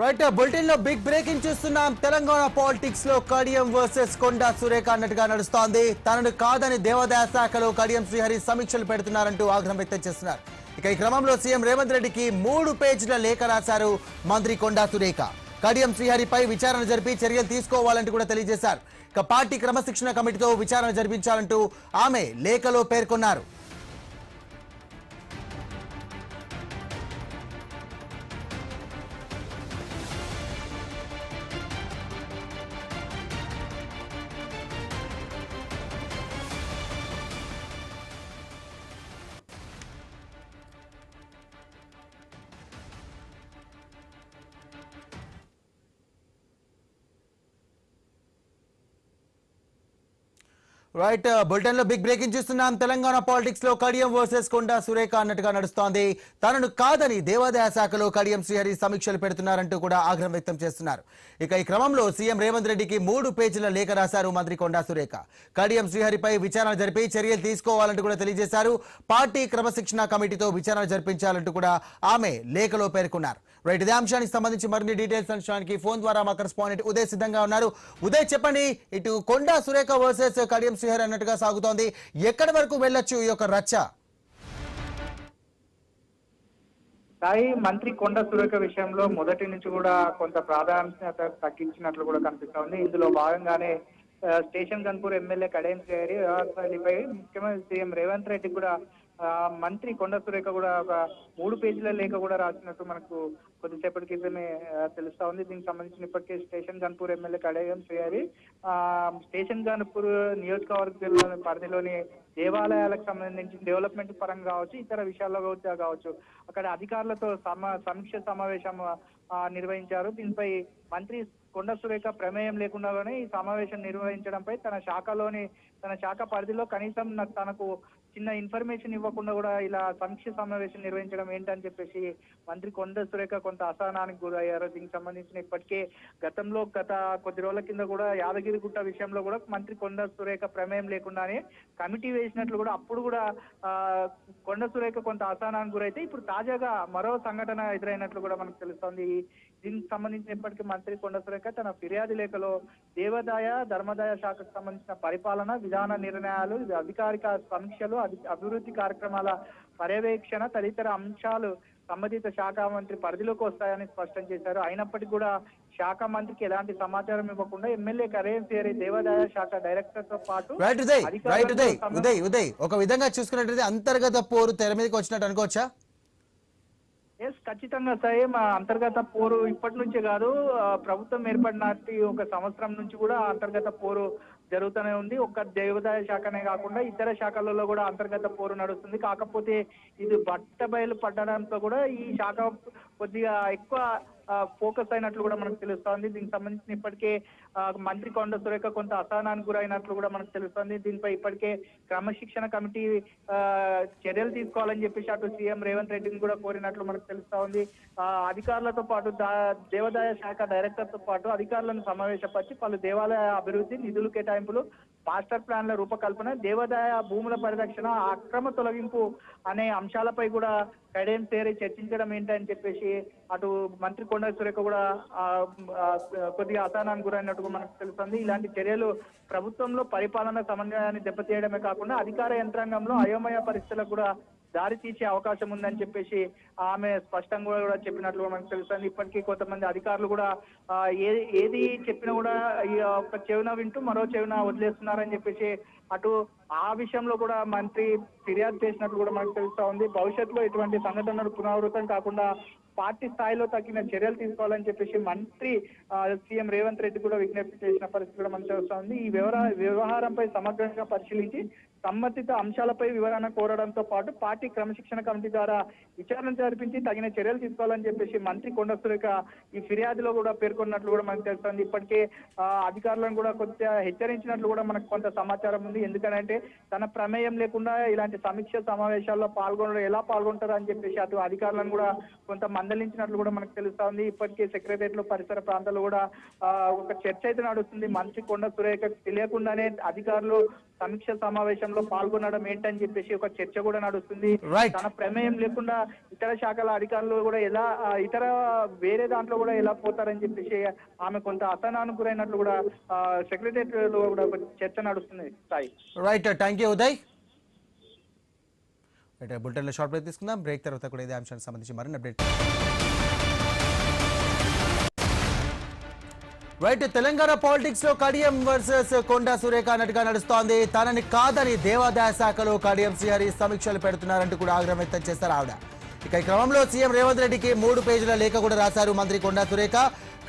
Right bulletin లో big breaking చూస్తున్నాం. Telangana politics లో కడియం వర్సెస్ కొండా సురేఖ అన్నట్టుగా నడుస్తోంది. తనను కాదని దేవాదాయ శాఖలో కడియం శ్రీహరి సమీక్షలు పెడుతున్నారంటూ ఆగ్రహం వ్యక్తం చేస్తున్నారు. ఇక ఈ క్రమంలో సీఎం రేవంత్ రెడ్డికి 3 పేజీల లేఖ రాశారు మంత్రి కొండా సురేఖ. కడియం శ్రీహరిపై విచారణ జరిపి చర్యలు తీసుకోవాలంటూ కూడా తెలియజేశారు. ఇక పార్టీ క్రమశిక్షణ కమిటీతో విచారణ జరిపించాలంటూ ఆమె లేఖలో పేర్కొన్నారు. రైట్ బులెటిన్ లో బిగ్ బ్రేకింగ్ చూస్తున్నాం. తెలంగాణ పాలిటిక్స్ లో కడియం వర్సెస్ కొండా సురేఖ అన్నట్టుగా నడుస్తోంది. తనను కాదని దేవాదాయ శాఖలో కడియం శ్రీహరి సమీక్షలు పెడుతున్నారంటూ కూడా ఆగ్రహం వ్యక్తం చేస్తున్నారు. ఇక ఈ క్రమంలో సీఎం రేవంత్ రెడ్డికి 3 పేజీల లేఖ రాశారు మంత్రి కొండా సురేఖ. కడియం శ్రీహరిపై విచారణ జరిపి చర్యలు తీసుకోవాలంటూ కూడా తెలియజేశారు. పార్టీ క్రమశిక్షణ కమిటీతో విచారణ జరిపించాలంటూ కూడా ఆమె లేఖలో పేర్కొన్నారు. రైట్, ఇదే అంశానికి సంబంధించి మరిన్ని డీటెయిల్స్ అంశానికి ఫోన్ ద్వారా మా కరెస్పాండెంట్ ఉదయ్ సిద్ధంగా ఉన్నారు. ఉదయ్, చెప్పండి, ఇటు కొండా సురేఖ వర్సెస్ కడియం శ్రీహరి అన్నట్టుగా సాగుతోంది. ఎక్కడి వరకు వెళ్ళొచ్చు ఈ యొక్క రచ్చ? సాయి, మంత్రి కొండ సురేఖ విషయంలో మొదటి నుంచి కూడా కొంత ప్రాధాన్యత తగ్గించినట్లు కూడా కనిపిస్తా ఉంది. ఇందులో భాగంగానే స్టేషన్ గన్పూర్ ఎమ్మెల్యే కడియం శ్రీహరి వ్యవహారాలపై ముఖ్యమంత్రి సీఎం రేవంత్ రెడ్డి కూడా మంత్రి కొండ సురేఖ కూడా ఒక 3 పేజీల లేఖ కూడా రాసినట్టు మనకు కొద్దిసేపటి క్రితమే తెలుస్తా ఉంది. దీనికి సంబంధించిన ఇప్పటికే station Ghanpur MLA Kadiyam Srihari station Ghanpur నియోజకవర్గ పరిధిలోని దేవాలయాలకు సంబంధించి డెవలప్మెంట్ పరంగా కావచ్చు, ఇతర విషయాల్లో కావచ్చు అక్కడ అధికారులతో సమీక్ష సమావేశం నిర్వహించారు. దీనిపై మంత్రి కొండ సురేఖ ప్రమేయం లేకుండానే ఈ సమావేశం నిర్వహించడంపై తన శాఖ పరిధిలో కనీసం తనకు చిన్న ఇన్ఫర్మేషన్ ఇవ్వకుండా కూడా ఇలా సమీక్ష సమావేశం నిర్వహించడం ఏంటని చెప్పేసి మంత్రి కొండ సురేఖ కొంత అసహనానికి గురయ్యారు. దీనికి సంబంధించిన ఇప్పటికే గత కొద్ది రోజుల కింద కూడా యాదగిరిగుట్ట విషయంలో కూడా మంత్రి కొండ సురేఖ ప్రమేయం లేకుండానే కమిటీ వేసినట్లు కూడా అప్పుడు కూడా కొండ సురేఖ కొంత అసహనానికి గురైతే ఇప్పుడు తాజాగా మరో సంఘటన ఎదురైనట్లు కూడా మనకు తెలుస్తోంది. దీనికి సంబంధించిన ఇప్పటికీ మంత్రి కొండ సురేఖ తన ఫిర్యాదు లేఖలో దేవాదాయ ధర్మాదాయ శాఖకు సంబంధించిన పరిపాలన, విధాన నిర్ణయాలు, అధికారిక సమీక్షలు, అభివృద్ధి కార్యక్రమాల పర్యవేక్షణ తదితర అంశాలు సంబంధిత శాఖ మంత్రి పరిధిలోకి వస్తాయని స్పష్టం చేశారు. అయినప్పటికీ కూడా శాఖ మంత్రికి ఎలాంటి సమాచారం ఇవ్వకుండా ఎమ్మెల్యే కడియం శ్రీహరి దేవాదాయ శాఖ డైరెక్టర్ తో పాటు ఉదయ్ ఒక విధంగా చూసుకున్నట్లయితే అంతర్గత పోరు తెర మీదకి వచ్చినట్టు అనుకోవచ్చా? ఖచ్చితంగా సాయి, మా అంతర్గత పోరు ఇప్పటి నుంచే కాదు, ప్రభుత్వం ఏర్పడిన 1 సంవత్సరం నుంచి కూడా అంతర్గత పోరు జరుగుతూనే ఉంది. ఒక్క దేవాదాయ శాఖనే కాకుండా ఇతర శాఖలలో కూడా అంతర్గత పోరు నడుస్తుంది. కాకపోతే ఇది బట్టబయలు పడడంతో కూడా ఈ శాఖ కొద్దిగా ఎక్కువ ఫోకస్ అయినట్లు కూడా మనకు తెలుస్తోంది. దీనికి సంబంధించిన ఇప్పటికే మంత్రి కొండ సురేఖ కొంత అసహనానికి గురైనట్లు కూడా మనకు తెలుస్తోంది. దీనిపై ఇప్పటికే క్రమశిక్షణ కమిటీ చర్యలు తీసుకోవాలని చెప్పేసి అటు సీఎం రేవంత్ రెడ్డిని కూడా కోరినట్లు మనకు తెలుస్తా ఉంది. అధికారులతో పాటు దేవాదాయ శాఖ డైరెక్టర్ తో పాటు అధికారులను సమావేశపరిచి పలు దేవాలయ అభివృద్ధి, నిధులు కేటాయింపులు, మాస్టర్ ప్లాన్ల రూపకల్పన, దేవాదాయ భూముల పరిరక్షణ, అక్రమ తొలగింపు అనే అంశాలపై కూడా కడియం శ్రీహరి చర్చించడం ఏంటని చెప్పేసి అటు మంత్రి కొండ సురేఖ కూడా కొద్దిగా అసహనానికి గురైనట్టుగా మనకు తెలుస్తుంది. ఇలాంటి చర్యలు ప్రభుత్వంలో పరిపాలన సమన్వయాన్ని దెబ్బతీయడమే కాకుండా అధికార యంత్రాంగంలో అయోమయ పరిస్థితులకు కూడా దారి తీసే అవకాశం ఉందని చెప్పేసి ఆమె స్పష్టంగా కూడా చెప్పినట్లు మనకు తెలుస్తుంది. ఇప్పటికీ కొంతమంది అధికారులు కూడా ఏది చెప్పినా కూడా ఒక చెవిన వింటూ మరో చెవిన వదిలేస్తున్నారని చెప్పేసి అటు ఆ విషయంలో కూడా మంత్రి ఫిర్యాదు చేసినట్లు కూడా మనకు తెలుస్తా ఉంది. భవిష్యత్తులో ఇటువంటి సంఘటనలు పునరావృతం కాకుండా పార్టీ స్థాయిలో తగిన చర్యలు తీసుకోవాలని చెప్పేసి మంత్రి సీఎం రేవంత్ రెడ్డి కూడా విజ్ఞప్తి చేసిన పరిస్థితి కూడా మనకు తెలుస్తా ఉంది. ఈ వ్యవహారంపై సమగ్రంగా పరిశీలించి సంబంధిత అంశాలపై వివరణ కోరడంతో పాటు పార్టీ క్రమశిక్షణ కమిటీ ద్వారా విచారణ జరిపించి తగిన చర్యలు తీసుకోవాలని చెప్పేసి మంత్రి కొండ సురేఖ ఈ ఫిర్యాదులో కూడా పేర్కొన్నట్లు కూడా మనకు తెలుస్తుంది. ఇప్పటికే అధికారులను కూడా కొంత హెచ్చరించినట్లు కూడా మనకు కొంత సమాచారం ఉంది. ఎందుకంటే తన ప్రమేయం లేకుండా ఇలాంటి సమీక్ష సమావేశాల్లో ఎలా పాల్గొంటారు అని చెప్పేసి అటు అధికారులను కూడా కొంత మందలించినట్లు కూడా మనకు తెలుస్తా ఉంది. ఇప్పటికే సెక్రటరియట్ లో పరిసర ప్రాంతాల్లో కూడా ఒక చర్చ అయితే నడుస్తుంది. మంత్రి కొండ సురేఖకు తెలియకుండానే అధికారులు సమీక్ష సమావేశంలో పాల్గొనడం ఏంటని చెప్పేసి ఒక చర్చ కూడా నడుస్తుంది. తన ప్రమేయం లేకుండా ఇతర శాఖల అధికారులు కూడా ఎలా ఇతర వేరే దాంట్లో కూడా ఎలా పోతారని చెప్పేసి ఆమె కొంత అసహనానికి గురైనట్లు కూడా సెక్రటరియట్ లో కూడా ఒక చర్చ నడుస్తుంది. Sai right, thank you Uday. Bulletin లో షార్ట్ బ్రేక్ తీసుకుందాం. బ్రేక్ తర్వాత కూడా ఇదే అంశానికి సంబంధించి మరిన్ని అప్డేట్. రైట్, తెలంగాణ పాలిటిక్స్ లో కడియం వర్సెస్ కొండా సురేఖ అన్నట్టుగా నడుస్తోంది. తనని కాదని దేవాదాయ శాఖలో కడియం శ్రీహరి సమీక్షలు పెడుతున్నారంటూ కూడా ఆగ్రహం వ్యక్తం చేశారు ఆవిడ. ఇక ఈ క్రమంలో సీఎం రేవంత్ రెడ్డికి 3 పేజీల లేఖ కూడా రాశారు మంత్రి కొండా సురేఖ.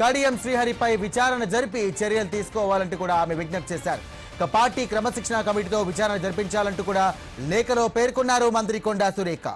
కడియం శ్రీహరిపై విచారణ జరిపి చర్యలు తీసుకోవాలంటూ కూడా ఆమె విజ్ఞప్తి చేశారు. ఇక పార్టీ క్రమశిక్షణ కమిటీతో విచారణ జరిపించాలంటూ కూడా లేఖలో పేర్కొన్నారు మంత్రి కొండా సురేఖ.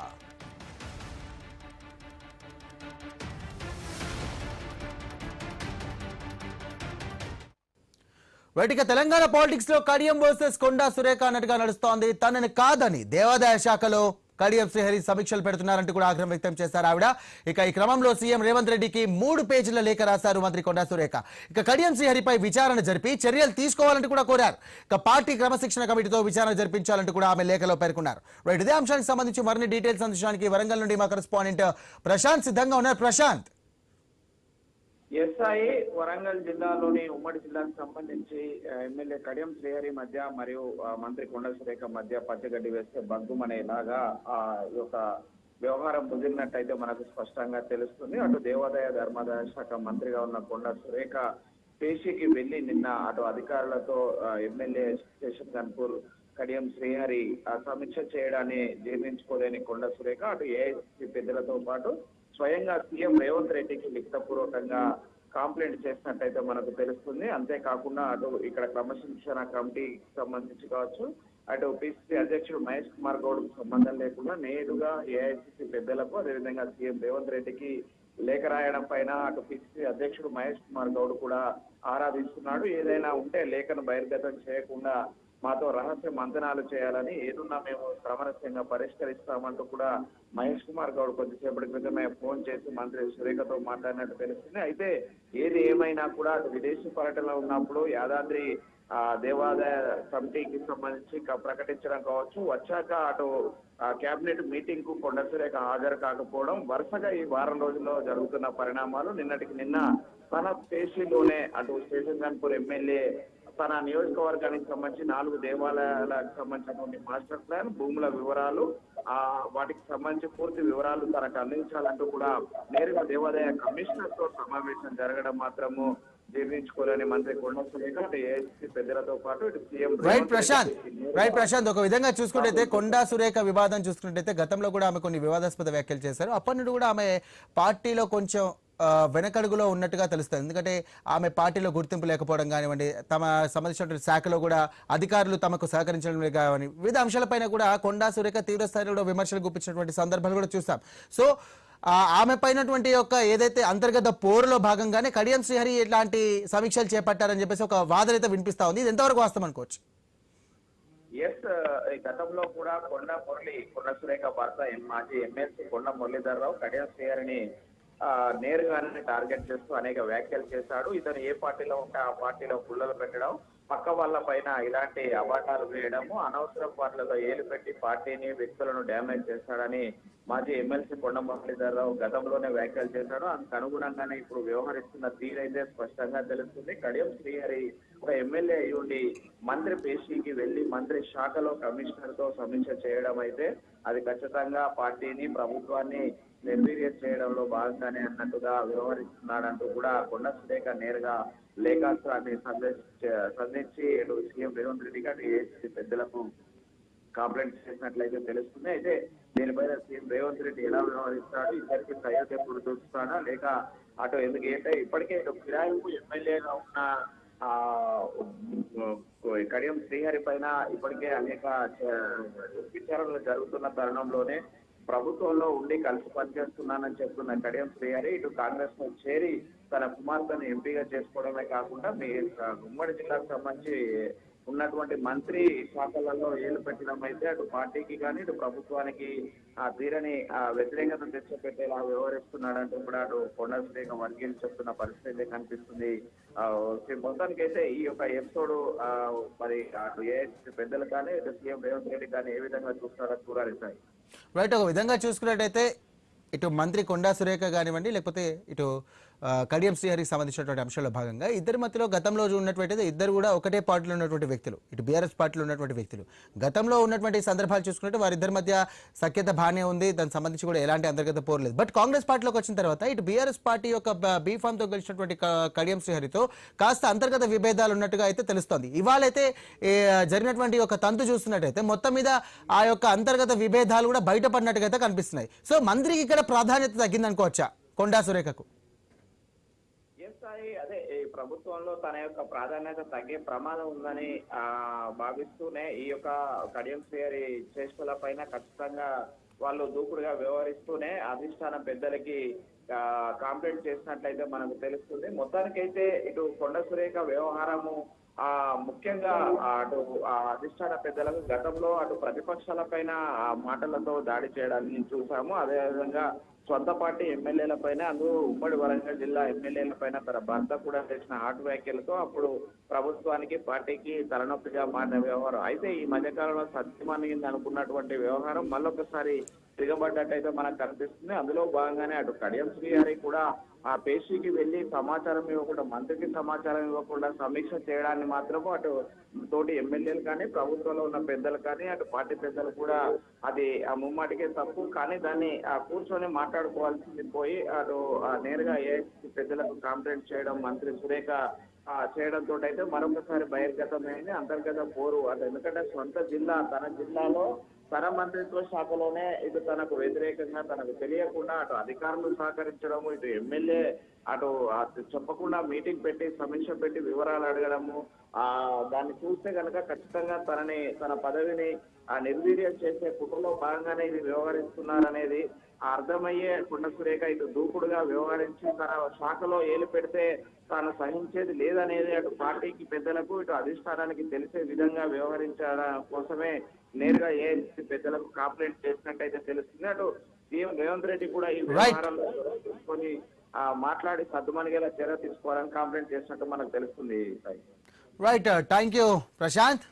వాటిక తెలంగాణ పాలిటిక్స్ లో కడియం వర్సెస్ కొండా సురేఖ అన్నట్టుగా నడుస్తోంది. తనని కాదని దేవాదాయ శాఖలో కడియం శ్రీహరి సమీక్షలు పెడుతున్నారంటూ కూడా ఆగ్రహం వ్యక్తం చేశారు ఆవిడ. ఇక ఈ క్రమంలో సీఎం రేవంత్ రెడ్డికి 3 పేజీల లేఖ రాశారు మంత్రి కొండా సురేఖ. ఇక కడియం శ్రీహరిపై విచారణ జరిపి చర్యలు తీసుకోవాలంటూ కూడా కోరారు. ఇక పార్టీ క్రమశిక్షణ కమిటీతో విచారణ జరిపించాలంటూ కూడా ఆమె లేఖలో పేర్కొన్నారు. రైట్, ఇదే అంశానికి సంబంధించి మరిన్ని డీటెయిల్స్ అందించడానికి వరంగల్ నుండి మా కరెస్పాండెంట్ ప్రశాంత్ సిద్ధంగా ఉన్నారు. ప్రశాంత్. ఎస్ఐ వరంగల్ జిల్లాలోని ఉమ్మడి జిల్లాకు సంబంధించి ఎమ్మెల్యే కడియం శ్రీహరి మధ్య మరియు మంత్రి కొండ సురేఖ మధ్య పచ్చగడ్డి వేస్తే బగ్గుమనేలాగా ఈ యొక్క వ్యవహారం ముదిరినట్టయితే మనకు స్పష్టంగా తెలుస్తుంది. అటు దేవాదాయ ధర్మాదాయ శాఖ మంత్రిగా ఉన్న కొండ సురేఖ పేషీకి వెళ్లి నిన్న అటు అధికారులతో ఎమ్మెల్యే స్టేషన్ గన్పూర్ కడియం శ్రీహరి సమీక్ష చేయడాన్ని జీర్ణించుకోలేని కొండ సురేఖ అటు ఏఐసీ పెద్దలతో పాటు స్వయంగా సీఎం రేవంత్ రెడ్డికి లిఖితపూర్వకంగా కంప్లైంట్ చేసినట్టయితే మనకు తెలుస్తుంది. అంతేకాకుండా అటు ఇక్కడ క్రమశిక్షణ కమిటీకి సంబంధించి కావచ్చు, అటు పిసిసి అధ్యక్షుడు మహేష్ కుమార్ గౌడ్ సంబంధం లేకుండా నేరుగా ఏఐసిసి పెద్దలకు అదేవిధంగా సీఎం రేవంత్ రెడ్డికి లేఖ రాయడం పైన అటు పిసిసి అధ్యక్షుడు మహేష్ కుమార్ గౌడ్ కూడా ఆరాధిస్తున్నాడు. ఏదైనా ఉంటే లేఖను బహిర్గతం చేయకుండా మాతో రహస్య మంతనాలు చేయాలని, ఏదున్నా మేము సామరస్యంగా పరిష్కరిస్తామంటూ కూడా మహేష్ కుమార్ గౌడ్ కొద్దిసేపటి క్రితమే ఫోన్ చేసి మంత్రి సురేఖతో మాట్లాడినట్టు తెలుస్తుంది. అయితే ఏది ఏమైనా కూడా అటు విదేశీ పర్యటనలో ఉన్నప్పుడు యాదాద్రి దేవాదాయ కమిటీకి సంబంధించి ప్రకటించడం కావచ్చు, వచ్చాక అటు కేబినెట్ మీటింగ్ కు కొండ సురేఖ హాజరు కాకపోవడం వరుసగా ఈ వారం రోజుల్లో జరుగుతున్న పరిణామాలు. నిన్నటికి నిన్న తన పేషీలోనే అటు స్టేషన్ గన్పూర్ ఎమ్మెల్యే తన నియోజకవర్గానికి సంబంధించి 4 దేవాలయాలకు సంబంధించినటువంటి మాస్టర్ ప్లాన్, భూముల వివరాలు, వాటికి సంబంధించి పూర్తి వివరాలు తనకు అందించాలంటూ కూడా నేరుగా దేవాదాయ కమిషనర్ తో సమావేశం జరగడం మాత్రము జీర్ణించుకోలేని మంత్రి కొండ సురేఖ ఏఐసీ పెద్దలతో పాటు ఇటు సీఎం రైట్ ప్రశాంత్, ఒక విధంగా చూసుకుంటే కొండా సురేఖ వివాదం చూసుకున్నట్టయితే గతంలో కూడా ఆమె కొన్ని వివాదాస్పద వ్యాఖ్యలు చేశారు. అప్పటి నుండి కూడా ఆమె పార్టీలో కొంచెం వెనకడుగులో ఉన్నట్టుగా తెలుస్తుంది. ఎందుకంటే ఆమె పార్టీలో గుర్తింపు లేకపోవడం కానివ్వండి, తమ సంబంధించినటువంటి శాఖలో కూడా అధికారులు తమకు సహకరించడం కానివ్వండి, వివిధ అంశాలపైన కూడా కొండా సురేఖ తీవ్ర స్థాయిలో విమర్శలు గుప్పించినటువంటి సందర్భాలు కూడా చూస్తాం. సో ఆమె పైనటువంటి యొక్క ఏదైతే అంతర్గత పోరులో భాగంగానే కడియం శ్రీహరి ఇట్లాంటి సమీక్షలు చేపట్టారని చెప్పేసి ఒక వాదన అయితే వినిపిస్తా ఉంది. ఇది ఎంతవరకు వాస్తవం అనుకోవచ్చు? ఎస్, గతంలో కూడా కొండ సురేఖ భర్త మాజీ ఎమ్మెల్సీ కొండ మురళీధర్రావు కడియం శ్రీహరిని నేరుగానే టార్గెట్ చేస్తూ అనేక వ్యాఖ్యలు చేశాడు. ఇతను ఏ పార్టీలో ఉంటే ఆ పార్టీలో పుల్లలు పెట్టడం, పక్క వాళ్ళ పైన ఇలాంటి అవాటాలు వేయడము, అనవసరం పార్టీలతో ఏలు పెట్టి పార్టీని వ్యక్తులను డ్యామేజ్ చేస్తాడని మాజీ ఎమ్మెల్సీ కొండ మురళీధర్రావు గతంలోనే వ్యాఖ్యలు చేశాడు. అందుకు అనుగుణంగానే ఇప్పుడు వ్యవహరిస్తున్న తీరైతే స్పష్టంగా తెలుస్తుంది. కడియం శ్రీహరి ఒక ఎమ్మెల్యే అయి ఉండి మంత్రి పేషీకి వెళ్లి మంత్రి శాఖలో కమిషనర్ తో సమీక్ష చేయడం అయితే అది ఖచ్చితంగా పార్టీని ప్రభుత్వాన్ని నిర్వీర్యం చేయడంలో భాగంగానే అన్నట్టుగా వ్యవహరిస్తున్నాడంటూ కూడా కొండ సురేఖ నేరుగా లేఖాస్త్రాన్ని సంధించి సీఎం రేవంత్ రెడ్డి గారు ఏఐసీ పెద్దలకు కంప్లైంట్ చేసినట్లయితే తెలుస్తుంది. అయితే దీనిపైన సీఎం రేవంత్ రెడ్డి ఎలా వ్యవహరిస్తాడు, ఇద్దరికి సయోధ్య ఎప్పుడు చూస్తాడా లేక అటు ఎందుకు ఏంటంటే ఇప్పటికే ఫిరాయింపు ఎమ్మెల్యేగా ఉన్న కడియం శ్రీహరి పైన ఇప్పటికే అనేక విచారణలు జరుగుతున్న తరుణంలోనే ప్రభుత్వంలో ఉండి కలిసి పనిచేస్తున్నానని చెప్తున్న కడియం శ్రీహరి ఇటు కాంగ్రెస్ లో చేరి తన కుమార్తెను ఎంపీగా చేసుకోవడమే కాకుండా మీ ఉమ్మడి జిల్లాకు సంబంధించి ఉన్నటువంటి మంత్రి శాఖలలో ఏలు పెట్టడం అయితే అటు పార్టీకి కానీ ఇటు ప్రభుత్వానికి తీరని వ్యతిరేకత తెచ్చిపెట్టేలా వ్యవహరిస్తున్నాడంటూ కూడా అటు కొండ సురేఖ వర్గీయులు చెప్తున్న పరిస్థితి అయితే కనిపిస్తుంది. మొత్తానికైతే ఈ యొక్క ఎపిసోడ్ మరి అటు ఏఐసీసీ పెద్దలు కానీ ఇటు సీఎం రేవంత్ రెడ్డి కానీ ఏ విధంగా చూస్తారో చూడాలి సార్. రైట్, ఒక విధంగా చూసుకున్నట్టయితే ఇటు మంత్రి కొండా సురేఖ కానివ్వండి, లేకపోతే ఇటు కడియం శ్రీహరికి సంబంధించినటువంటి అంశాల్లో భాగంగా ఇద్దరి మధ్యలో గతంలో ఉన్నటువంటి ఇద్దరు కూడా ఒకటే పార్టీలో ఉన్నటువంటి వ్యక్తులు, ఇటు బీఆర్ఎస్ పార్టీలో ఉన్నటువంటి వ్యక్తులు. గతంలో ఉన్నటువంటి సందర్భాలు చూసుకుంటే వారిద్దరి మధ్య సఖ్యత బాగానే ఉంది, దానికి సంబంధించి కూడా ఎలాంటి అంతర్గత పోరలేదు. బట్ కాంగ్రెస్ పార్టీలోకి వచ్చిన తర్వాత ఇటు బీఆర్ఎస్ పార్టీ యొక్క బీఫామ్తో గెలిచినటువంటి కడియం శ్రీహరితో కాస్త అంతర్గత విభేదాలు ఉన్నట్టుగా అయితే తెలుస్తోంది. ఇవాళైతే జరిగినటువంటి ఒక తంతు చూస్తున్నట్టయితే మొత్తం మీద ఆ యొక్క అంతర్గత విభేదాలు కూడా బయటపడినట్టుగా అయితే కనిపిస్తున్నాయి. సో మంత్రికి ఇక్కడ ప్రాధాన్యత తగ్గిందనుకోవచ్చా కొండా సురేఖకు? అదే ఈ ప్రభుత్వంలో తన యొక్క ప్రాధాన్యత తగ్గే ప్రమాదం ఉందని భావిస్తూనే ఈ యొక్క కడియం శ్రీహరి చేష్టల పైన ఖచ్చితంగా వాళ్ళు దూకుడుగా వ్యవహరిస్తూనే అధిష్టాన పెద్దలకి కంప్లైంట్ చేసినట్లయితే మనకు తెలుస్తుంది. మొత్తానికైతే ఇటు కొండ సురేఖ వ్యవహారము ముఖ్యంగా అటు అధిష్టాన పెద్దలకు గతంలో అటు ప్రతిపక్షాల పైన మాటలతో దాడి చేయడాన్ని చూసాము. అదేవిధంగా సొంత పార్టీ ఎమ్మెల్యేల పైన, అందులో ఉమ్మడి వరంగల్ జిల్లా ఎమ్మెల్యేల పైన తన భర్త కూడా చేసిన హాట్ వ్యాఖ్యలతో అప్పుడు ప్రభుత్వానికి పార్టీకి తలనొప్పిగా మారిన వ్యవహారం. అయితే ఈ మధ్యకాలంలో సత్యమనిగింది అనుకున్నటువంటి వ్యవహారం మళ్ళొకసారి తిరగబడ్డట్టయితే మనకు కనిపిస్తుంది. అందులో భాగంగానే అటు కడియం శ్రీహరి కూడా ఆ పేషీకి వెళ్లి సమాచారం ఇవ్వకుండా, మంత్రికి సమాచారం ఇవ్వకుండా సమీక్ష చేయడాన్ని మాత్రము అటు తోటి ఎమ్మెల్యేలు కానీ ప్రభుత్వంలో ఉన్న పెద్దలు కానీ అటు పార్టీ పెద్దలు కూడా అది ముమ్మాటికే తప్పు. కానీ దాన్ని కూర్చొని మాట్లాడుకోవాల్సింది పోయి అటు నేరుగా ఏఐసీసీ పెద్దలకు కంప్లైంట్ చేయడం మంత్రి సురేఖ చేయడంతో అయితే మరొకసారి బహిర్గతమైంది అంతర్గత పోరు. అది ఎందుకంటే సొంత జిల్లా, తన జిల్లాలో తన మంత్రిత్వ శాఖలోనే ఇటు తనకు వ్యతిరేకంగా తనకు తెలియకుండా అటు అధికారులు సహకరించడము, ఇటు ఎమ్మెల్యే అటు చెప్పకుండా మీటింగ్ పెట్టి సమీక్ష పెట్టి వివరాలు అడగడము, దాన్ని చూస్తే కనుక ఖచ్చితంగా తన పదవిని నిర్వీర్యం చేసే కుటుంబంలో భాగంగానే ఇది వ్యవహరిస్తున్నారనేది అర్థమయ్యే కొండ సురేఖ ఇటు దూకుడుగా వ్యవహరించి తన శాఖలో ఏలు పెడితే తాను సహించేది లేదనేది అటు పార్టీకి పెద్దలకు ఇటు అధిష్టానానికి తెలిసే విధంగా వ్యవహరించడం కోసమే నేరుగా ఏఐసీసీ పెద్దలకు కంప్లైంట్ చేసినట్టయితే తెలుస్తుంది. అటు సీఎం రేవంత్ రెడ్డి కూడా ఈ వ్యవహారంలో తీసుకొని మాట్లాడి సద్దుమణిగేలా చర్య తీసుకోవాలని కంప్లైంట్ చేసినట్టు మనకు తెలుస్తుంది. Right, thank you Prashanth.